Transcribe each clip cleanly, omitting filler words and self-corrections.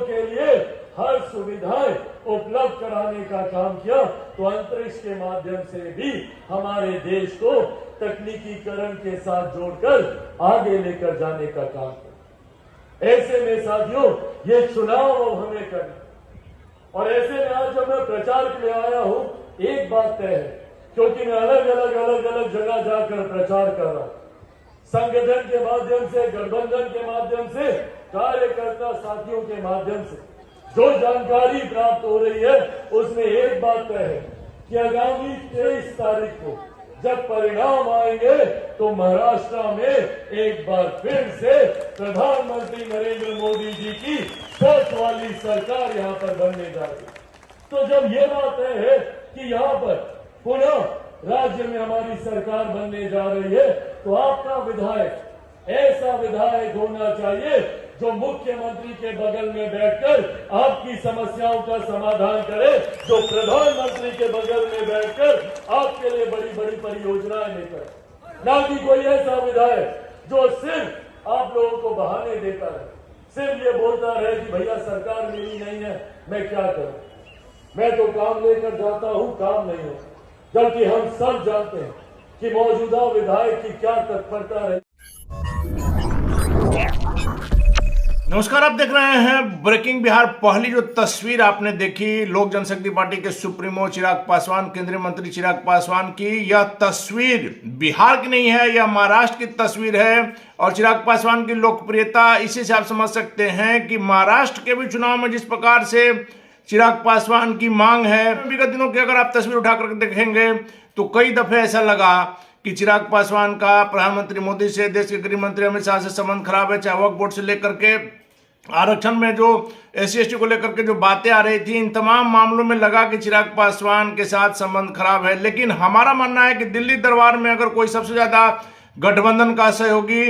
के लिए हर सुविधाएं उपलब्ध कराने का काम किया, तो अंतरिक्ष के माध्यम से भी हमारे देश को तकनीकीकरण के साथ जोड़कर आगे लेकर जाने का काम किया। ऐसे में साथियों, ये चुनाव अब हमें करना, और ऐसे में आज जब मैं प्रचार के लिए आया हूं, एक बात तय है, क्योंकि मैं अलग अलग जगह जाकर प्रचार कर रहा हूं, संगठन के माध्यम से, गठबंधन के माध्यम से, कार्यकर्ता साथियों के माध्यम से जो जानकारी प्राप्त हो रही है, उसमें एक बात तय है कि आगामी 23 तारीख को जब परिणाम आएंगे तो महाराष्ट्र में एक बार फिर से प्रधानमंत्री नरेंद्र मोदी जी की सोच वाली सरकार यहां पर बनने जा रही है। तो जब ये बात है कि यहां पर पुनः राज्य में हमारी सरकार बनने जा रही है, तो आपका विधायक ऐसा विधायक होना चाहिए जो मुख्यमंत्री के बगल में बैठकर आपकी समस्याओं का समाधान करे, जो प्रधानमंत्री के बगल में बैठकर आपके लिए बड़ी बड़ी परियोजनाएं लेकर, ना कि कोई ऐसा विधायक जो सिर्फ आप लोगों को बहाने देता है, सिर्फ ये बोलता रहे कि भैया सरकार मेरी नहीं है, मैं क्या करूं, मैं तो काम लेकर जाता हूं, काम नहीं है। जबकि हम सब जानते हैं कि मौजूदा विधायक की क्या तत्परता रही। नमस्कार, आप देख रहे हैं ब्रेकिंग बिहार। पहली जो तस्वीर आपने देखी लोक जनशक्ति पार्टी के सुप्रीमो चिराग पासवान, केंद्रीय मंत्री चिराग पासवान की, यह तस्वीर बिहार की नहीं है, यह महाराष्ट्र की तस्वीर है। और चिराग पासवान की लोकप्रियता इसी से आप समझ सकते हैं कि महाराष्ट्र के भी चुनाव में जिस प्रकार से चिराग पासवान की मांग है, विगत दिनों की अगर आप तस्वीर उठाकर देखेंगे तो कई दफे ऐसा लगा कि चिराग पासवान का प्रधानमंत्री मोदी से, देश के गृह मंत्री अमित शाह से संबंध खराब है, चाहे वक्फ बोर्ड से लेकर के आरक्षण में जो SC/ST को लेकर के जो बातें आ रही थी, इन तमाम मामलों में लगा कि चिराग पासवान के साथ संबंध खराब है। लेकिन हमारा मानना है कि दिल्ली दरबार में अगर कोई सबसे ज्यादा गठबंधन का सहयोगी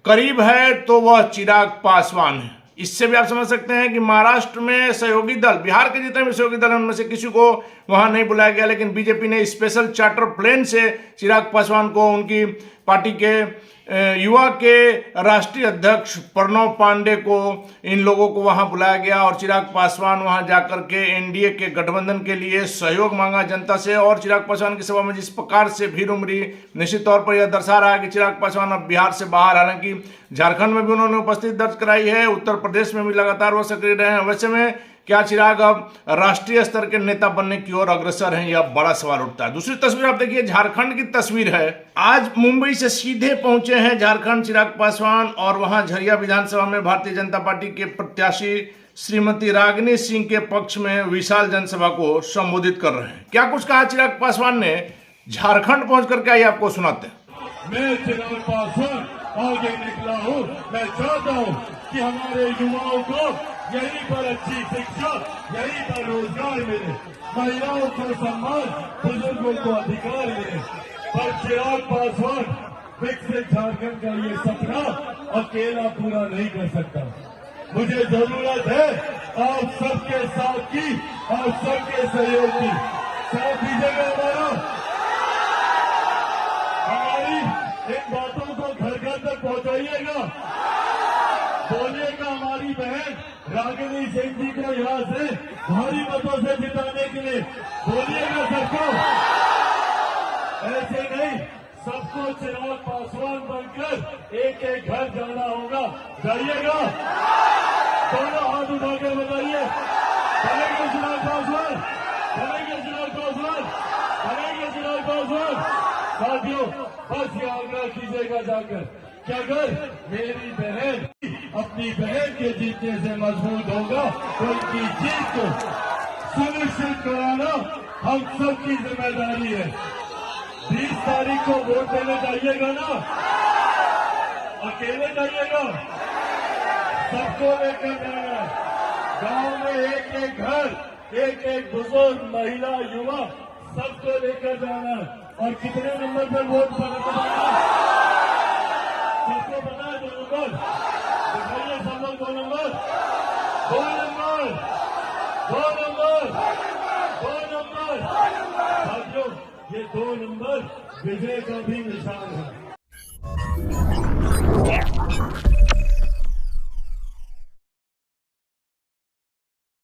करीब है तो वह चिराग पासवान है। इससे भी आप समझ सकते हैं कि महाराष्ट्र में सहयोगी दल, बिहार के जितने भी सहयोगी दल हैं उनमें से किसी को वहां नहीं बुलाया गया, लेकिन बीजेपी ने स्पेशल चार्टर प्लेन से चिराग पासवान को उनकी पार्टी के युवा के राष्ट्रीय अध्यक्ष प्रणव पांडे को, इन लोगों को वहां बुलाया गया और चिराग पासवान वहां जाकर के एनडीए के गठबंधन के लिए सहयोग मांगा जनता से। और चिराग पासवान की सभा में जिस प्रकार से भीड़ उमड़ी, निश्चित तौर पर यह दर्शा रहा है कि चिराग पासवान अब बिहार से बाहर, हालांकि झारखंड में भी उन्होंने उपस्थिति दर्ज कराई है, उत्तर प्रदेश में भी लगातार वह सक्रिय रहे हैं। वैसे में क्या चिराग अब राष्ट्रीय स्तर के नेता बनने की ओर अग्रसर हैं, यह बड़ा सवाल उठता है। दूसरी तस्वीर आप देखिए, झारखंड की तस्वीर है। आज मुंबई से सीधे पहुंचे हैं झारखंड चिराग पासवान और वहां झरिया विधानसभा में भारतीय जनता पार्टी के प्रत्याशी श्रीमती रागिनी सिंह के पक्ष में विशाल जनसभा को संबोधित कर रहे हैं। क्या कुछ कहा चिराग पासवान ने झारखंड पहुंच करके, आइए आपको सुनाते हैं। मैं चिराग पासवान आगे निकला हूँ। मैं चाहता हूँ कि हमारे युवाओं को यहीं पर अच्छी शिक्षा, यहीं पर रोजगार मिले, महिलाओं को सम्मान, बुजुर्गों को अधिकार मिले। पर चिराग पासवान विकसित झारखंड का ये सपना अकेला पूरा नहीं कर सकता। मुझे जरूरत है आप सबके साथ की, आप सबके सहयोग की। साथ दीजिएगा हमारी इन बातों को घर घर तक पहुंचाइएगा। बोलिएगा हमारी बहन रागिनी सिंह जी को यहाँ से भारी मतों से जिताने के लिए, बोलिएगा सबको। ऐसे नहीं, सबको चिराग पासवान बनकर एक एक घर जाना होगा। जाइएगा, दोनों हाथ उठाकर बताइए, बनेंगे चिराग पासवान, बनेंगे चिराग पासवान, बनेंगे चिराग पासवान। साथियों, बस ये आग्रह कीजिएगा जाकर कि अगर मेरी बहन अपनी बहन के जीतने से मजबूत होगा तो उनकी जीत को सुनिश्चित कराना हम सबकी जिम्मेदारी है। 20 तारीख को वोट देने जाइएगा ना, अकेले जाइएगा, सबको लेकर जाना है। गांव में एक एक घर, एक एक बुजुर्ग, महिला, युवा, सबको लेकर जाना है। और कितने नंबर पर वोट पड़ेगा सबको पता है? 2 नंबर दिखाइए, सब लोग 2 नंबर, 2 नंबर, 2 नंबर, 2 नंबर। साथियों, ये 2 नंबर विजय का भी निशान है।